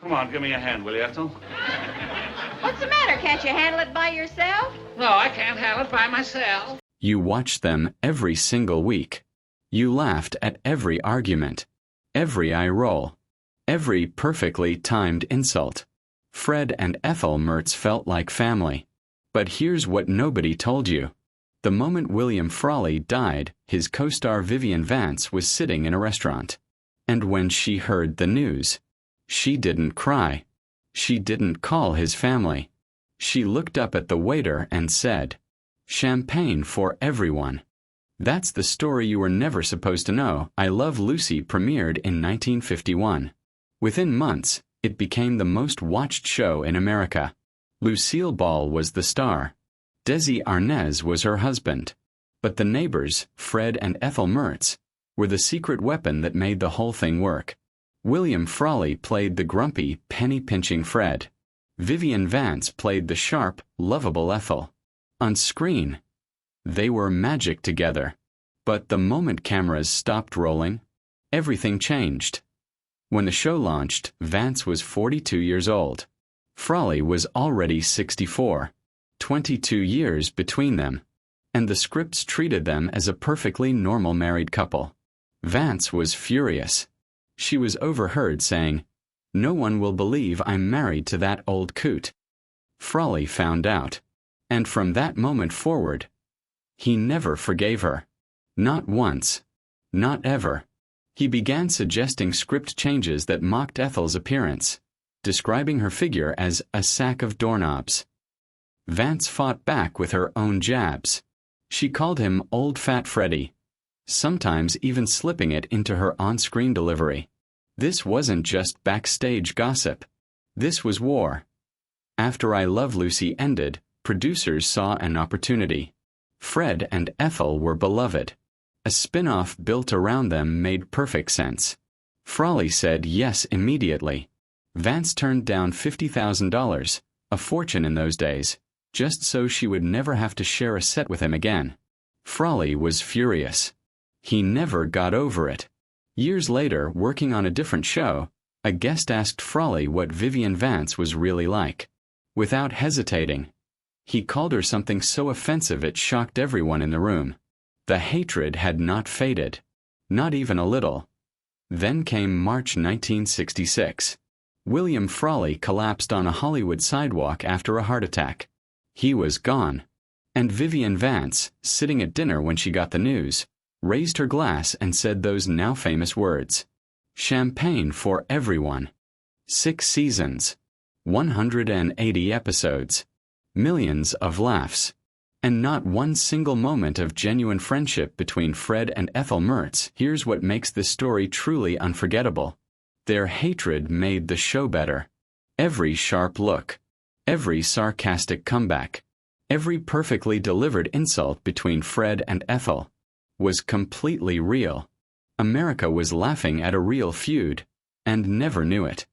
Come on, give me a hand, will you, Ethel? What's the matter? Can't you handle it by yourself? No, I can't handle it by myself. You watched them every single week. You laughed at every argument, every eye roll, every perfectly timed insult. Fred and Ethel Mertz felt like family. But here's what nobody told you. The moment William Frawley died, his co-star Vivian Vance was sitting in a restaurant. And when she heard the news, she didn't cry. She didn't call his family. She looked up at the waiter and said, "Champagne for everyone." That's the story you were never supposed to know. I Love Lucy premiered in 1951. Within months, it became the most watched show in America. Lucille Ball was the star. Desi Arnaz was her husband. But the neighbors, Fred and Ethel Mertz, were the secret weapon that made the whole thing work. William Frawley played the grumpy, penny-pinching Fred. Vivian Vance played the sharp, lovable Ethel. On screen, they were magic together. But the moment cameras stopped rolling, everything changed. When the show launched, Vance was 42 years old. Frawley was already 64. 22 years between them. And the scripts treated them as a perfectly normal married couple. Vance was furious. She was overheard saying, "No one will believe I'm married to that old coot." Frawley found out. And from that moment forward, he never forgave her. Not once. Not ever. He began suggesting script changes that mocked Ethel's appearance, describing her figure as a sack of doorknobs. Vance fought back with her own jabs. She called him Old Fat Freddy, sometimes even slipping it into her on-screen delivery. This wasn't just backstage gossip. This was war. After I Love Lucy ended, producers saw an opportunity. Fred and Ethel were beloved. A spin-off built around them made perfect sense. Frawley said yes immediately. Vance turned down $50,000, a fortune in those days, just so she would never have to share a set with him again. Frawley was furious. He never got over it. Years later, working on a different show, a guest asked Frawley what Vivian Vance was really like. Without hesitating, he called her something so offensive it shocked everyone in the room. The hatred had not faded. Not even a little. Then came March 1966. William Frawley collapsed on a Hollywood sidewalk after a heart attack. He was gone. And Vivian Vance, sitting at dinner when she got the news, raised her glass and said those now famous words. "Champagne for everyone." 6 seasons. 180 episodes. Millions of laughs. And not one single moment of genuine friendship between Fred and Ethel Mertz. Here's what makes this story truly unforgettable. Their hatred made the show better. Every sharp look. Every sarcastic comeback. Every perfectly delivered insult between Fred and Ethel was completely real. America was laughing at a real feud, and never knew it.